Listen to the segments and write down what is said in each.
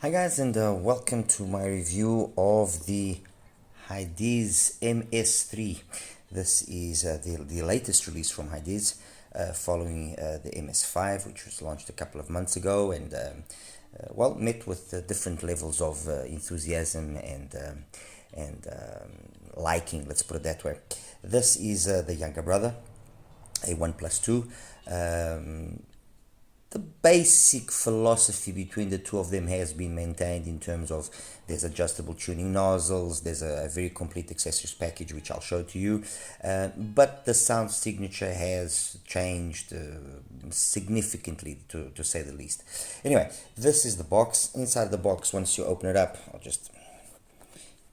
Hi guys, and welcome to my review of the Hidizs MS3. This is the latest release from Hidizs, following the MS5, which was launched a couple of months ago, and well, met with different levels of enthusiasm and liking. Let's put it that way. This is the younger brother, a 1+2. The basic philosophy between the two of them has been maintained in terms of there's adjustable tuning nozzles, there's a very complete accessories package which I'll show to you, but the sound signature has changed significantly, to say the least. Anyway, this is the box. Inside the box, once you open it up, I'll just,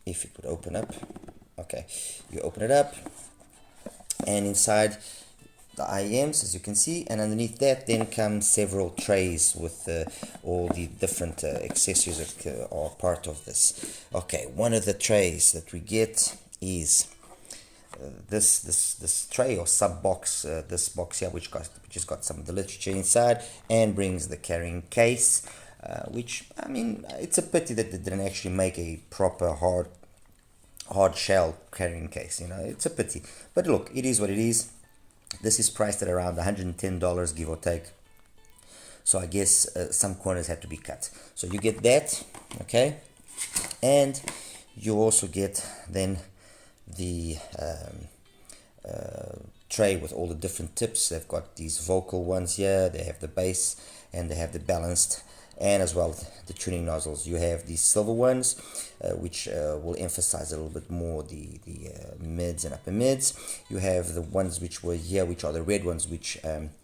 if it would open up, okay, you open it up, and inside the IEMs, as you can see, and underneath that then come several trays with all the different accessories that are part of this. Okay, one of the trays that we get is this tray or sub box, this box here, which has got some of the literature inside and brings the carrying case, which, I mean, it's a pity that they didn't actually make a proper hard shell carrying case. You know, it's a pity, but look, it is what it is. This is priced at around $110, give or take. So I guess some corners had to be cut. So you get that, okay? And you also get then the tray with all the different tips. They've got these vocal ones here. They have the bass and they have the balanced, and as well the tuning nozzles. You have these silver ones, which will emphasize a little bit more the mids and upper mids. You have the ones which were here, which are the red ones, which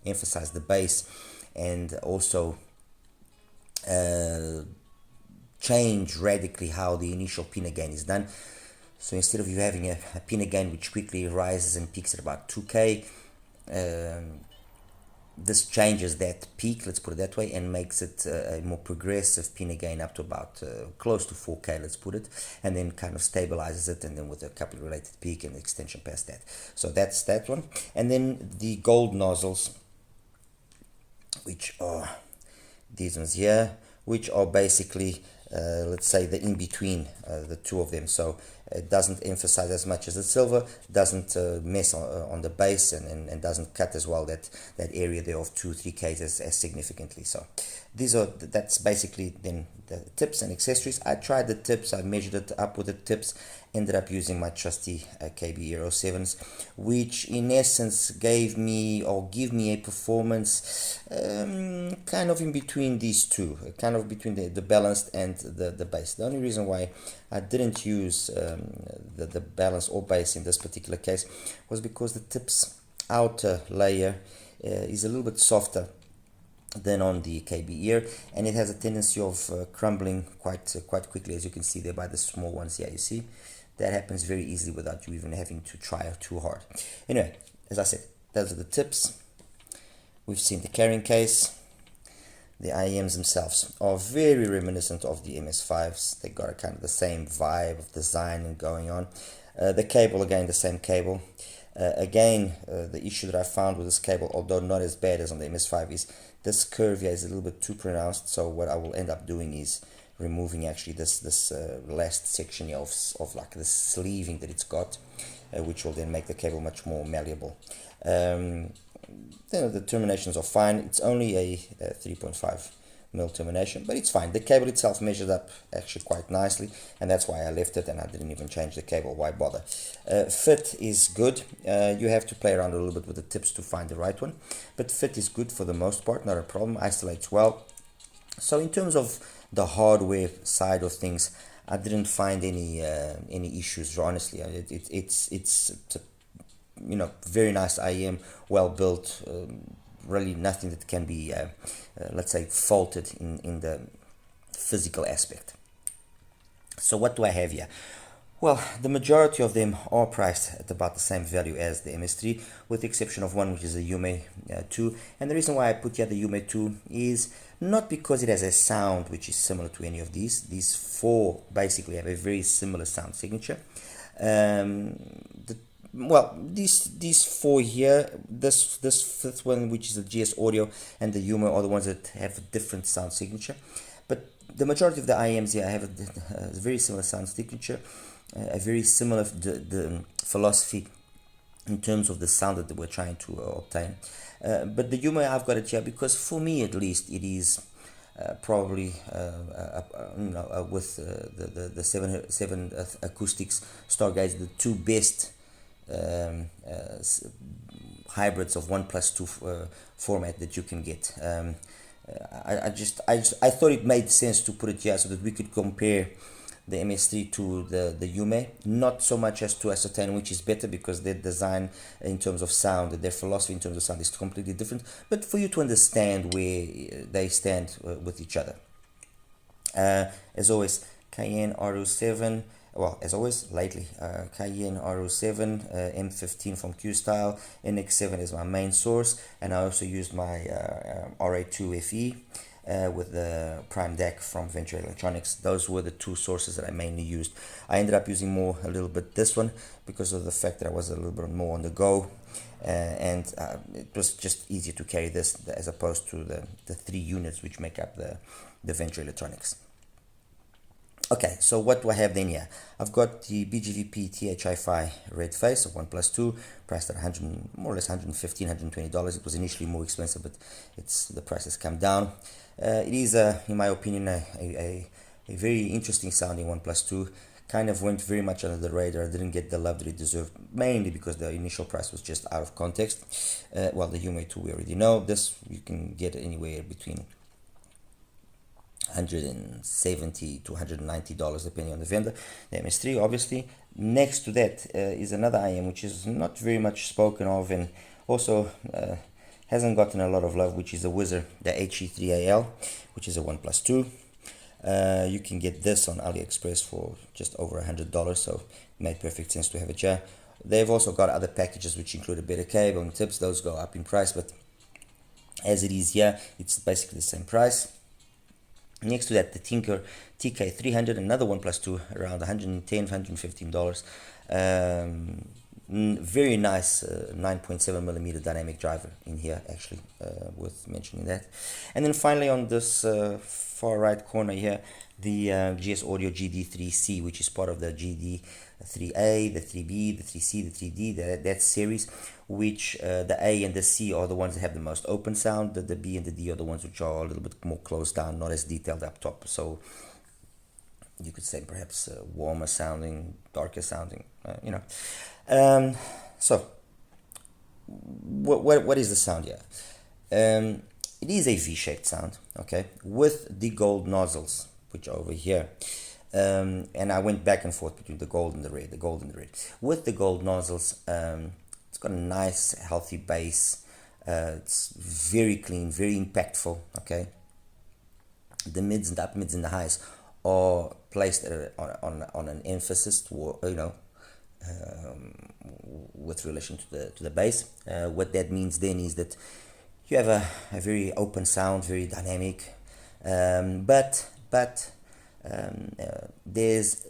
emphasize the bass and also change radically how the initial pinna gain is done. So instead of you having a pinna gain which quickly rises and peaks at about 2K, this changes that peak, let's put it that way, and makes it a more progressive pinna gain up to about close to 4K, let's put it, and then kind of stabilizes it, and then with a couple of related peak and extension past that. So that's that one. And then the gold nozzles, which are these ones here, which are basically let's say the in-between the two of them. So it doesn't emphasize as much as the silver, doesn't mess on the base, and doesn't cut as well that area there of 2-3Ks as significantly. So that's basically then the tips and accessories. I tried the tips, I measured it up with the tips, ended up using my trusty KB Euro 7s, which in essence give me a performance kind of in between these two, kind of between the balanced and the bass. The only reason why I didn't use the balance or bass in this particular case was because the tips outer layer is a little bit softer than on the KB ear, and it has a tendency of crumbling quite quickly, as you can see there by the small ones here. You see, that happens very easily without you even having to try too hard. Anyway, as I said, those are the tips. We've seen the carrying case. The IEMs themselves are very reminiscent of the MS5s. They got a kind of the same vibe of design and going on. The cable, again, the same cable. Again, the issue that I found with this cable, although not as bad as on the MS5, is this curve here is a little bit too pronounced. So what I will end up doing is removing actually this last section here of like the sleeving that it's got, which will then make the cable much more malleable. The terminations are fine. It's only a 3.5 mil termination, but it's fine. The cable itself measured up actually quite nicely, and that's why I left it and I didn't even change the cable. Why bother? Fit is good. You have to play around a little bit with the tips to find the right one, but fit is good for the most part, not a problem. Isolates well. So in terms of the hardware side of things, I didn't find any issues, honestly. It's a, you know, very nice IEM, well built, really nothing that can be let's say faulted in the physical aspect. So what do I have here? Well, the majority of them are priced at about the same value as the MS3, with the exception of one, which is the Yume 2. And the reason why I put here the Yume 2 is not because it has a sound which is similar to any of these. These four basically have a very similar sound signature. Well, these four here, this fifth one, which is the GS Audio, and the Yuma, are the ones that have a different sound signature. But the majority of the IMs here, I have a very similar sound signature, a very similar the philosophy in terms of the sound that we're trying to obtain. But the Yuma, I've got it here because for me at least it is probably with the seven acoustics Stargaze, the two best hybrids of 1+2 format that you can get. I thought it made sense to put it here so that we could compare the MS3 to the Yume, not so much as to ascertain which is better, because their design in terms of sound, their philosophy in terms of sound is completely different, but for you to understand where they stand with each other. As always, Cayenne RO7, well, as always, lately, Cayenne RO7, M15 from Q-Style, NX7 is my main source, and I also used my RA2 FE with the Prime DAC from Venture Electronics. Those were the two sources that I mainly used. I ended up using a little bit this one because of the fact that I was a little bit more on the go, and it was just easier to carry this as opposed to the 3 units which make up the Venture Electronics. Okay, so what do I have then here? I've got the BGVP THI-Fi red face of 1+2, priced at more or less $115, $120. It was initially more expensive, but the price has come down. It is, in my opinion, a very interesting sounding 1+2. Kind of went very much under the radar. Didn't get the love that it deserved, mainly because the initial price was just out of context. Well, the Yume 2 we already know. This you can get anywhere between $170 to $190 depending on the vendor. The MS3 obviously. Next to that is another IM which is not very much spoken of and also hasn't gotten a lot of love, which is a Wizard, the HE3AL, which is a 1+2. You can get this on AliExpress for just over $100, so it made perfect sense to have it here. They've also got other packages which include a better cable and tips. Those go up in price, but as it is here, it's basically the same price. Next to that, the Tinker TK300, another 1+2, around $110, $115. Very nice 9.7mm dynamic driver in here, actually, worth mentioning that. And then finally on this far right corner here, the GS Audio GD3C, which is part of the GD3A, the 3B, the 3C, the 3D, that series, which the A and the C are the ones that have the most open sound. The B and the D are the ones which are a little bit more closed down, not as detailed up top. So you could say perhaps warmer sounding, darker sounding, So what is the sound here? It is a V-shaped sound, okay, with the gold nozzles, which are over here. And I went back and forth between the gold and the red, With the gold nozzles, it's got a nice, healthy bass. It's very clean, very impactful, okay. The mids and the up mids and the highs are placed on an emphasis, with relation to the bass. What that means then is that you have a very open sound, very dynamic, but there's,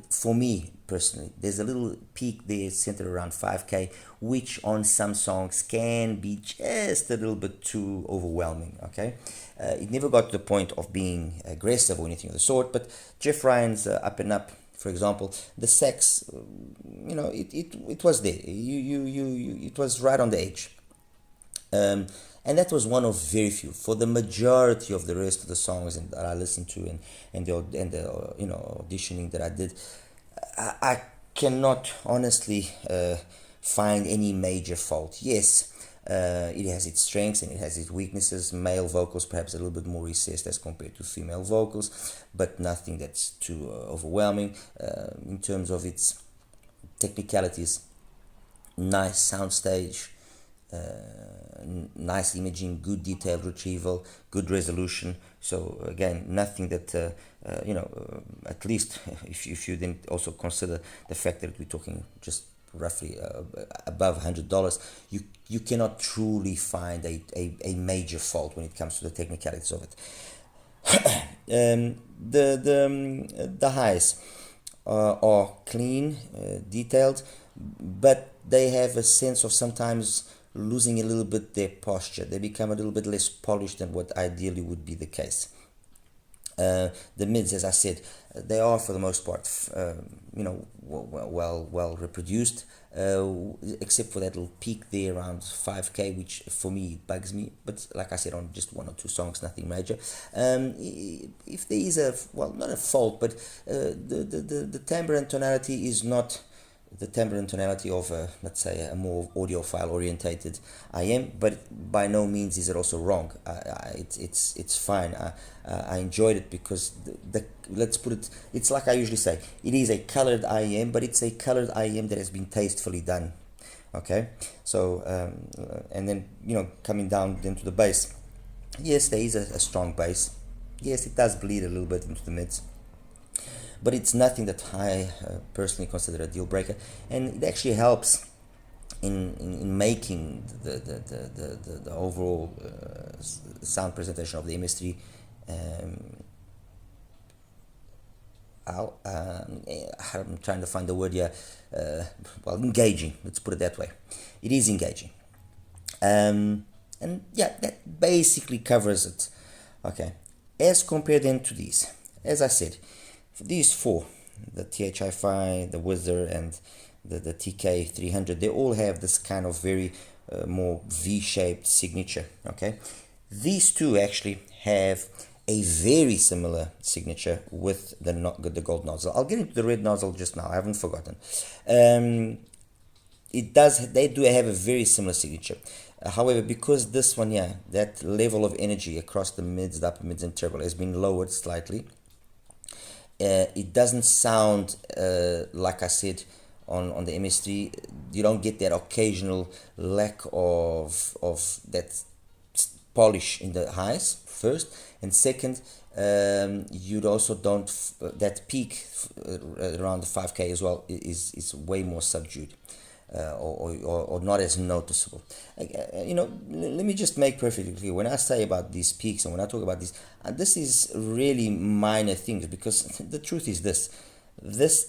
for me personally, there's a little peak there centered around 5K, which on some songs can be just a little bit too overwhelming, okay. It never got to the point of being aggressive or anything of the sort, but Jeff Ryan's Up and Up, for example, the sax, it was there. It was right on the edge. And that was one of very few. For the majority of the rest of the songs that I listened to and the auditioning that I did, I cannot honestly find any major fault. Yes, it has its strengths and it has its weaknesses. Male vocals perhaps a little bit more recessed as compared to female vocals, but nothing that's too overwhelming. In terms of its technicalities, nice soundstage, nice imaging, good detailed retrieval, good resolution. So again, nothing that at least if you then also consider the fact that we're talking just roughly above $100, you cannot truly find a major fault when it comes to the technicalities of it. The highs are clean, detailed, but they have a sense of sometimes losing a little bit their posture. They become a little bit less polished than what ideally would be the case. The mids, as I said, they are for the most part, well reproduced, except for that little peak there around 5K, which for me bugs me. But like I said, on just one or two songs, nothing major. If there is not a fault, but the timbre and tonality is not the timbre and tonality of let's say a more audiophile orientated IM, but by no means is it also wrong. It's fine. I enjoyed it because let's put it, it's like I usually say, it is a colored IM, but it's a colored IM that has been tastefully done. Okay, so and then coming down into the bass, yes, there is a strong bass. Yes, it does bleed a little bit into the mids, but it's nothing that I personally consider a deal breaker, and it actually helps in making the overall sound presentation of the MS3 I'm trying to find the word here, engaging, let's put it that way. It is engaging, and yeah, that basically covers it. Okay, as compared then to these, as I said, these four, the THI-5, the Wizard, and the TK300, they all have this kind of very more V-shaped signature. Okay, these two actually have a very similar signature with the gold nozzle. I'll get into the red nozzle just now, I haven't forgotten. They do have a very similar signature. However, because this one here, that level of energy across the mids, the upper mids and treble has been lowered slightly, it doesn't sound like I said on the MS3. You don't get that occasional lack of that polish in the highs, first, and second, you also don't that peak around the 5K as well is way more subdued. Or not as noticeable. Let me just make perfectly clear, when I say about these peaks and when I talk about this is really minor things, because the truth is this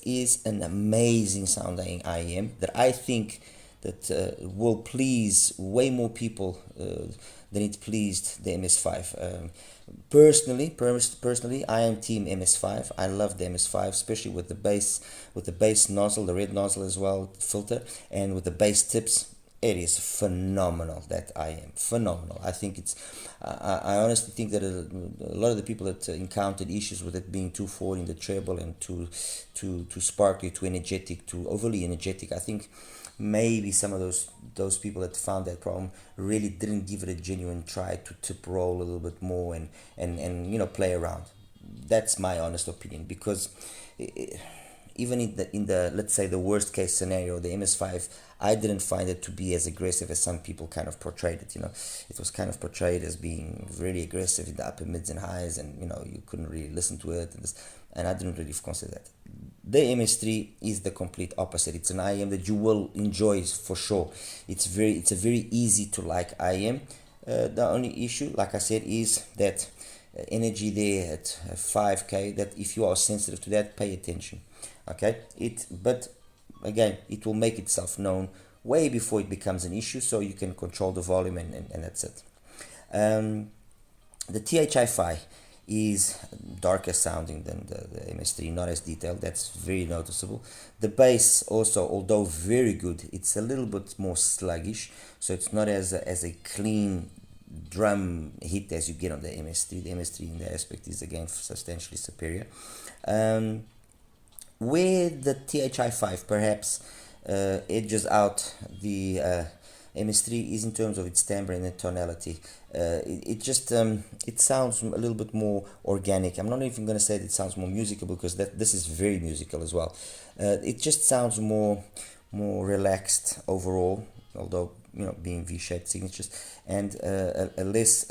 is an amazing sounding IEM that I think that will please way more people than it pleased the MS5. Personally, I am team MS5. I love the MS5, especially with the bass nozzle, the red nozzle as well, filter, and with the bass tips. It is phenomenal. That I am phenomenal. I think it's. I honestly think that a lot of the people that encountered issues with it being too forward in the treble and too sparkly, too energetic, too overly energetic, I think maybe some of those people that found that problem really didn't give it a genuine try to tip roll a little bit more and play around. That's my honest opinion, because even in the let's say the worst case scenario, the MS5, I didn't find it to be as aggressive as some people kind of portrayed it. It was kind of portrayed as being really aggressive in the upper mids and highs, and you couldn't really listen to it, and I didn't really consider that. The MS3 is the complete opposite. It's an IM that you will enjoy for sure. It's a very easy to like IM. The only issue, like I said, is that energy there at 5K, that if you are sensitive to that, pay attention. Okay, but again, it will make itself known way before it becomes an issue, so you can control the volume and that's it. The THI-5 is darker sounding than the MS3, not as detailed. That's very noticeable. The bass also, although very good, it's a little bit more sluggish, so it's not as a clean drum hit as you get on the MS3. The MS3 in that aspect is again substantially superior. Where the THI-5 perhaps edges out the MS3 is in terms of its timbre and the tonality. It sounds a little bit more organic. I'm not even going to say that it sounds more musical, because this is very musical as well. It just sounds more relaxed overall, although being V-shaped signatures, and a less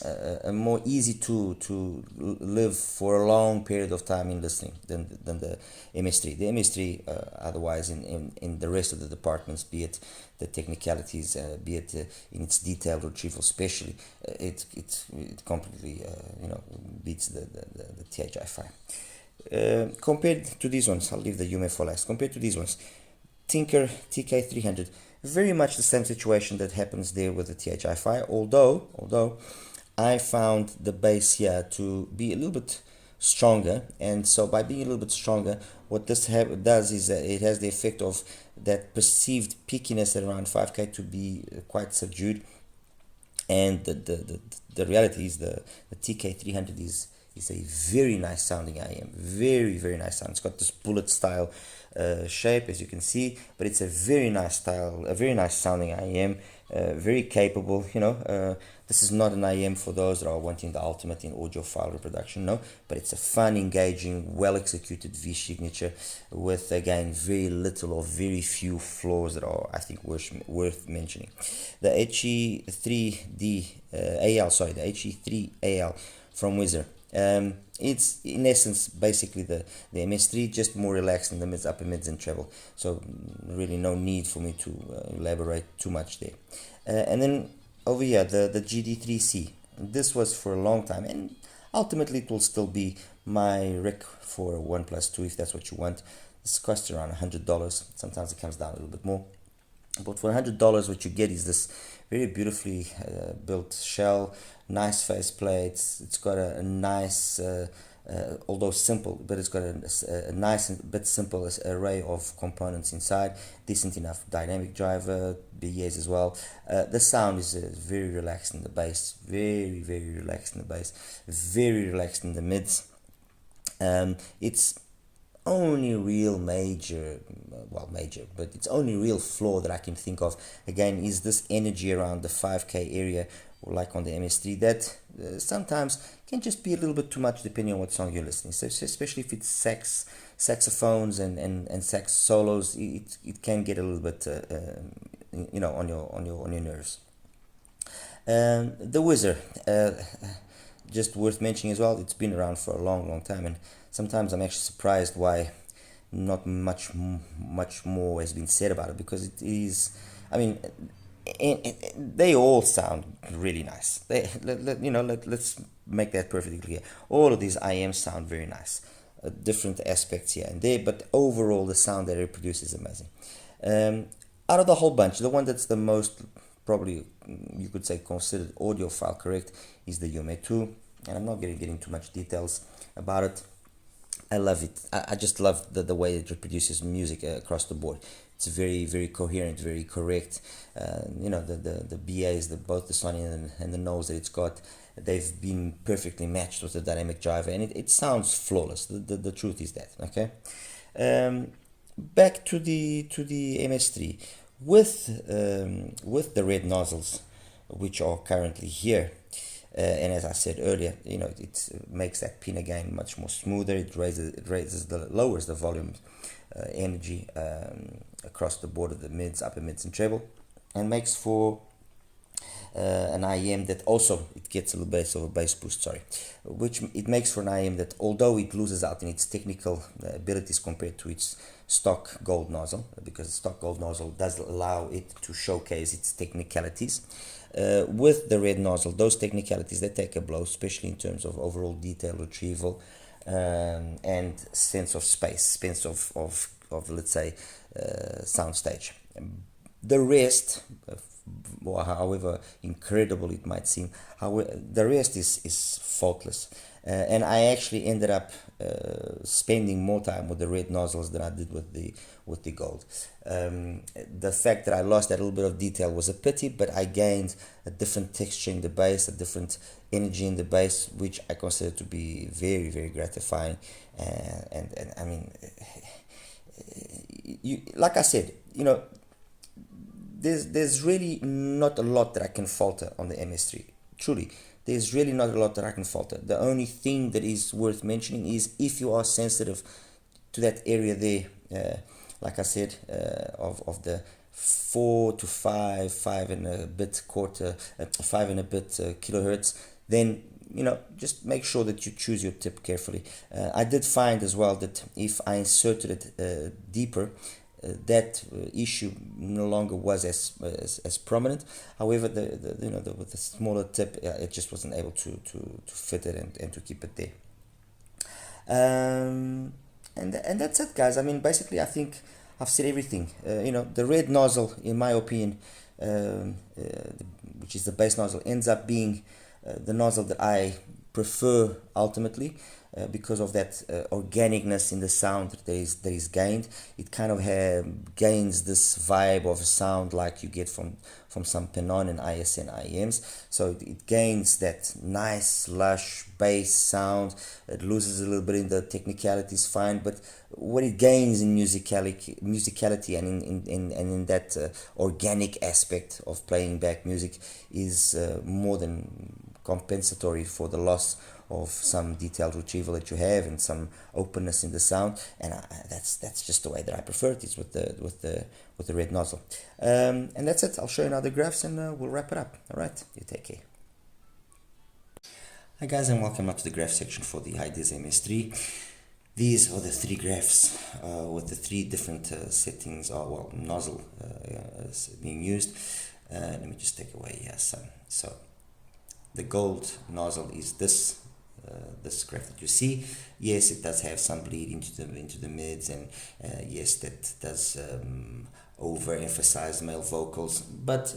a more easy to live for a long period of time in listening than the MS3. The MS3 otherwise in the rest of the departments, be it the technicalities, be it in its detailed retrieval especially, it completely beats the THI-5. Compared to these ones, I'll leave the UMF for last. Compared to these ones, Tinker TK300, very much the same situation that happens there with the THI-5, although I found the bass here to be a little bit stronger, and so by being a little bit stronger, what this does is that it has the effect of that perceived peakiness at around 5k to be quite subdued. And the reality is the TK300 is a very nice sounding IM, very nice sound. It's got this bullet style shape, as you can see, but it's a very nice style, a very nice sounding IM, very capable. This is not an IM for those that are wanting the ultimate in audiophile reproduction, no, but it's a fun, engaging, well executed V signature with, again, very little or very few flaws that are, I think, worth mentioning. The HE3D the HE3AL from Wizard. It's in essence basically the MS3, just more relaxed in the mids, upper mids, and treble. So really no need for me to elaborate too much there. And then over here, the GD3C. This was for a long time, and ultimately it will still be my rec for a 1+2 if that's what you want. This costs around $100. Sometimes it comes down a little bit more. But for $100, what you get is this very beautifully built shell, nice face plates. It's got a nice, although simple, but it's got a nice and bit simple array of components inside. Decent enough dynamic driver, BEAs as well. The sound is very relaxed in the bass, very relaxed in the bass, very relaxed in the mids. It's only real but its only real flaw that I can think of, again, is this energy around the 5k area, like on the MS3, that sometimes can just be a little bit too much depending on what song you're listening. So especially if it's saxophones and sax solos, it can get a little bit on your nerves. The Wizard, just worth mentioning as well, it's been around for a long time, and sometimes I'm actually surprised why not much more has been said about it, because it is, I mean, they all sound really nice. Let's make that perfectly clear. All of these IMs sound very nice. Different aspects here and there, but overall the sound that it produces is amazing. Out of the whole bunch, the one that's the most, probably you could say, considered audiophile correct is the Yume 2, and I'm not getting too much details about it. I love it. I just love the way it reproduces music across the board. It's very coherent, very correct. The BAs, both the Sony and the Knowles that it's got, they've been perfectly matched with the dynamic driver, and it sounds flawless. The truth is that. Okay. Back to the MS3 with the red nozzles, which are currently here. And as I said earlier, it makes that pinna gain much more smoother. It lowers the volume energy across the board of the mids, upper mids, and treble, and makes for an IM that also it gets a little bit of a bass boost. Which it makes for an IM that, although it loses out in its technical abilities compared to its stock gold nozzle, because the stock gold nozzle does allow it to showcase its technicalities. With the red nozzle, those technicalities, they take a blow, especially in terms of overall detail retrieval and sense of space, sense of let's say, soundstage. The rest, however incredible it might seem, the rest is faultless. And I actually ended up spending more time with the red nozzles than I did with the gold. The fact that I lost that little bit of detail was a pity, but I gained a different texture in the bass, a different energy in the bass, which I consider to be very gratifying. And I mean, like I said, there's really not a lot that I can falter on the MS3. Truly, there's really not a lot that I can falter. The only thing that is worth mentioning is if you are sensitive to that area there, like I said, of the 4 to 5 and a bit kilohertz, then just make sure that you choose your tip carefully. I did find as well that if I inserted it deeper, that issue no longer was as prominent. However, with the smaller tip, it just wasn't able to fit it and to keep it there. And that's it, guys. I mean, basically, I think I've said everything. The red nozzle, in my opinion, which is the base nozzle, ends up being the nozzle that I prefer ultimately, because of that organicness in the sound that is gained. It kind of gains this vibe of a sound like you get from some Penon and ISN IEMs. So it gains that nice lush bass sound. It loses a little bit in the technicalities, fine, but what it gains in musicality and in that organic aspect of playing back music is more than compensatory for the loss of some detailed retrieval that you have and some openness in the sound, and that's just the way that I prefer it, is with the red nozzle. And that's it. I'll show you now the graphs and we'll wrap it up. All right, you take care. Hi guys, and welcome up to the graph section for the Hidizs MS3. These are the three graphs with the three different settings, or well, nozzle being used. Let me just take away here some. So the gold nozzle is this graph that you see. Yes, it does have some bleed into the mids, and yes, that does overemphasize male vocals, but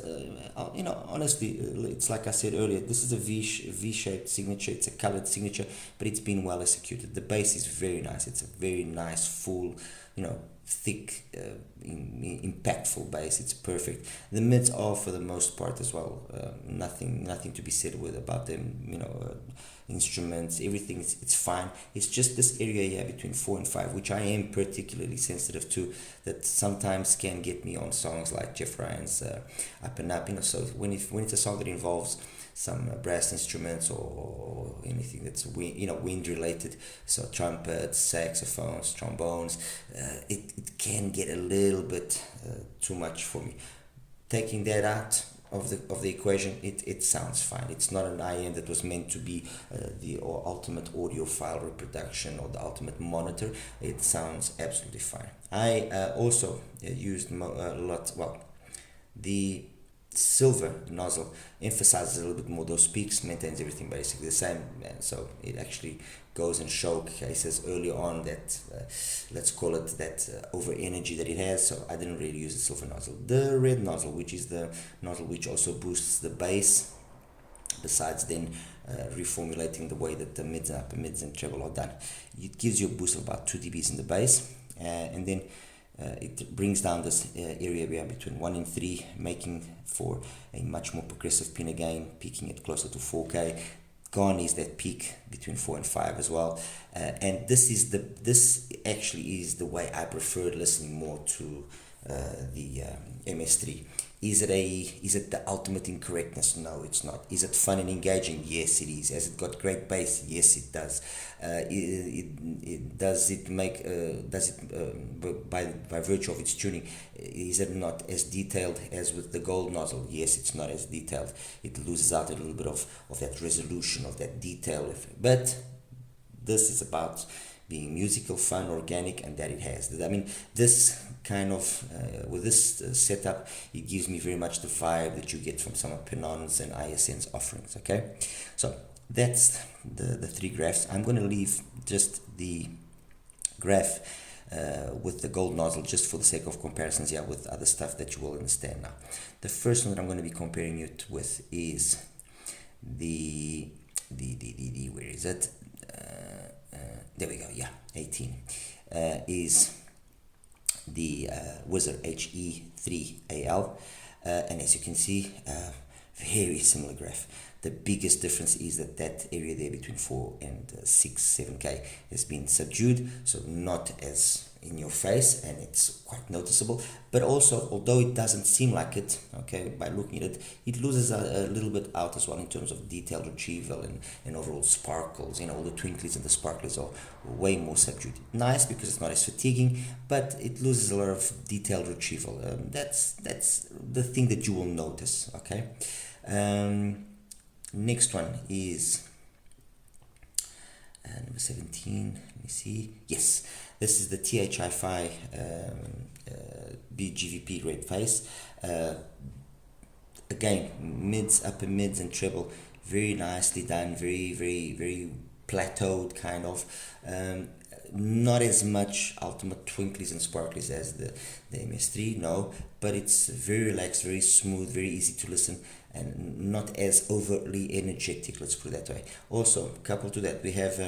honestly, it's like I said earlier, this is a V-shaped signature. It's a colored signature, but it's been well executed. The bass is very nice. It's a very nice, full, thick, impactful bass. It's perfect. The mids are, for the most part, as well, nothing to be said about them. Instruments, everything, it's fine. It's just this area here between 4 and 5, which I am particularly sensitive to, that sometimes can get me on songs like Jeff Ryan's Up and Up. So when it's a song that involves some brass instruments or anything that's wind related, so trumpets, saxophones, trombones, it can get a little bit too much for me. Taking that out of the equation, it sounds fine. It's not an IM that was meant to be the ultimate audiophile reproduction or the ultimate monitor. It sounds absolutely fine. I also used a lot, the silver nozzle emphasizes a little bit more those peaks, maintains everything basically the same, and so it actually goes and showcases early on that let's call it that over energy that it has. So I didn't really use the silver nozzle. The red nozzle, which is the nozzle which also boosts the bass, besides then reformulating the way that the mids and upper mids and treble are done, it gives you a boost of about 2 dBs in the bass, and then it brings down this area between 1 and 3, making for a much more progressive pinna gain, peaking it closer to 4K. Gone is that peak between 4 and 5 as well, and this actually is the way I preferred listening more to the MS3. Is it the ultimate incorrectness? No, it's not. Is it fun and engaging? Yes, it is. Has it got great bass? Yes, it does. By virtue of its tuning, is it not as detailed as with the gold nozzle? Yes, it's not as detailed. It loses out a little bit of that resolution, of that detail. But this is about being musical, fun, organic, and that it has. I mean, this kind of, with this setup, it gives me very much the vibe that you get from some of Penon's and ISN's offerings, okay? So that's the three graphs. I'm going to leave just the graph with the gold nozzle just for the sake of comparisons here with other stuff that you will understand now. The first one that I'm going to be comparing it with is the where is it? There we go, yeah, 18 is the Wizard HE3AL, and as you can see, very similar graph. The biggest difference is that area there between 4 and 7K has been subdued, so not as in your face, and it's quite noticeable. But also, although it doesn't seem like it, okay, by looking at it, it loses a little bit out as well in terms of detailed retrieval and overall sparkles. All the twinklies and the sparkles are way more subdued. Nice because it's not as fatiguing, but it loses a lot of detailed retrieval. That's the thing that you will notice, okay? Next one is number 17. Let me see. Yes, this is the THI-Fi BGVP red face. Again, mids, upper mids, and treble, very nicely done. Very, very, very plateaued kind of. Not as much ultimate twinklies and sparklies as the MS3, no, but it's very relaxed, very smooth, very easy to listen. and not as overtly energetic, let's put it that way. Also, coupled to that, we have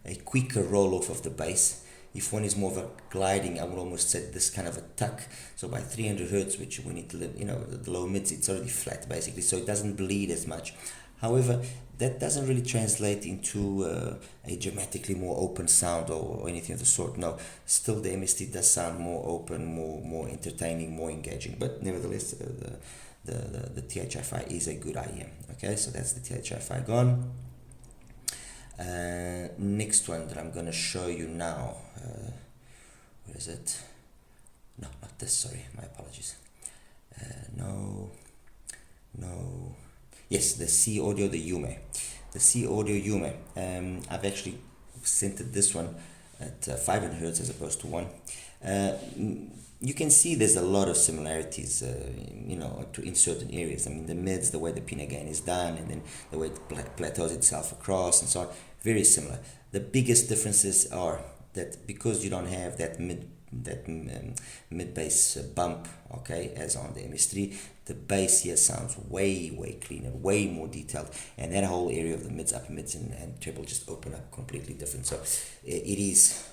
a quicker roll off of the bass. If one is more of a gliding, I would almost say this kind of a tuck. So by 300 hertz, which we need to, the low mids, it's already flat basically, so it doesn't bleed as much. However, that doesn't really translate into a dramatically more open sound or anything of the sort. No, still the MS3 does sound more open, more entertaining, more engaging. But nevertheless, the THI-Fi is a good IEM. Okay, so that's the THI-Fi gone. Next one that I'm going to show you now, where is it? No, not this, sorry, my apologies. Yes, the C Audio, the Yume. The C Audio Yume. I've actually centered this one at 500 hertz as opposed to 1. You can see there's a lot of similarities, in certain areas. I mean, the mids, the way the pinna gain is done, and then the way it plateaus itself across, and so on, very similar. The biggest differences are that because you don't have that mid bass bump, okay, as on the MS3, the bass here sounds way cleaner, way more detailed, and that whole area of the mids, upper mids, and treble just open up completely different. So it is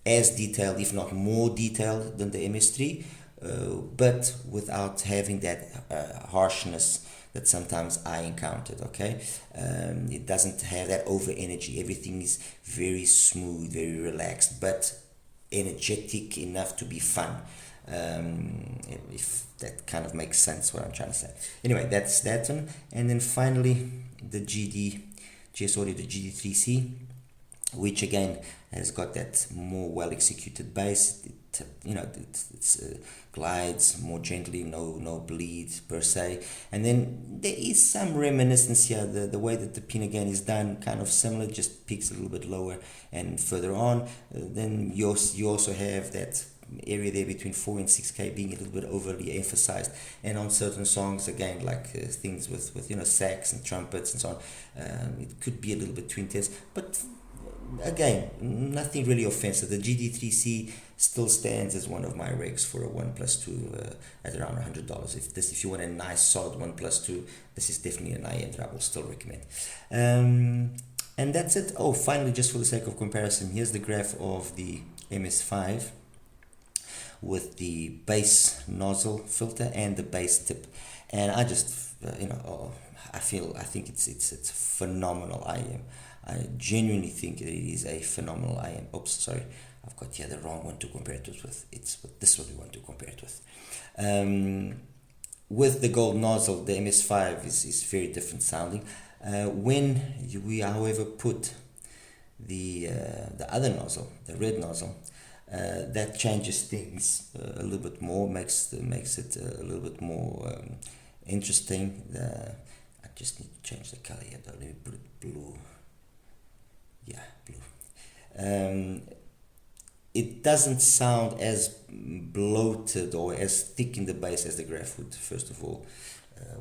as detailed, if not more detailed than the MS3, but without having that harshness that sometimes I encountered. Okay, it doesn't have that over energy. Everything is very smooth, very relaxed, but energetic enough to be fun. If that kind of makes sense, what I'm trying to say. Anyway, that's that one. And then finally, the GS Audio, the GD3C, which again has got that more well executed bass. It glides more gently, no bleed per se, and then there is some reminiscence here. The way that the pinna gain is done, kind of similar, just peaks a little bit lower and further on. Then you also have that area there between 4 and 6K being a little bit overly emphasized, and on certain songs again, like things with sax and trumpets and so on, it could be a little bit too intense, but again, nothing really offensive. The GD3C still stands as one of my regs for a 1+2 at around $100. If you want a nice solid 1+2, this is definitely an IEM that I will still recommend. And that's it. Oh, finally, just for the sake of comparison, here's the graph of the MS5 with the bass nozzle filter and the bass tip, and I just I think it's a phenomenal IEM. I genuinely think it is a phenomenal IEM. Oops, sorry, I've got here the wrong one to compare it with. It's this one we want to compare it with. With the gold nozzle, the MS5 is very different sounding. When we, however, put the other nozzle, the red nozzle, that changes things a little bit more, makes it a little bit more interesting. I just need to change the color here. Let me put it blue. Yeah, blue. It doesn't sound as bloated or as thick in the bass as the graph would first of all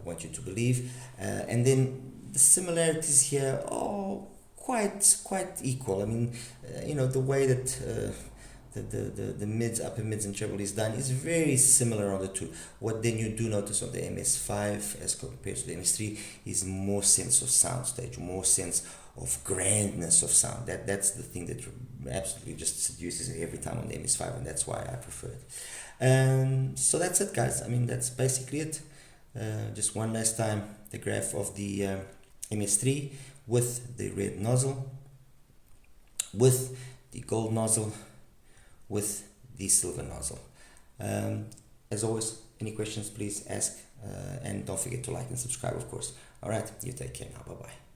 want you to believe, and then the similarities here are quite equal. I mean, the way that the mids, upper mids, and treble is done is very similar on the two. What then you do notice on the MS5 as compared to the MS3 is more sense of soundstage, more sense of grandness of sound. That's the thing that absolutely just seduces me every time on the MS5, and that's why I prefer it. So that's it, guys. I mean, that's basically it. Just one last time, the graph of the MS3 with the red nozzle, with the gold nozzle, with the silver nozzle. As always, any questions, please ask, and don't forget to like and subscribe, of course. All right, you take care now. Bye-bye.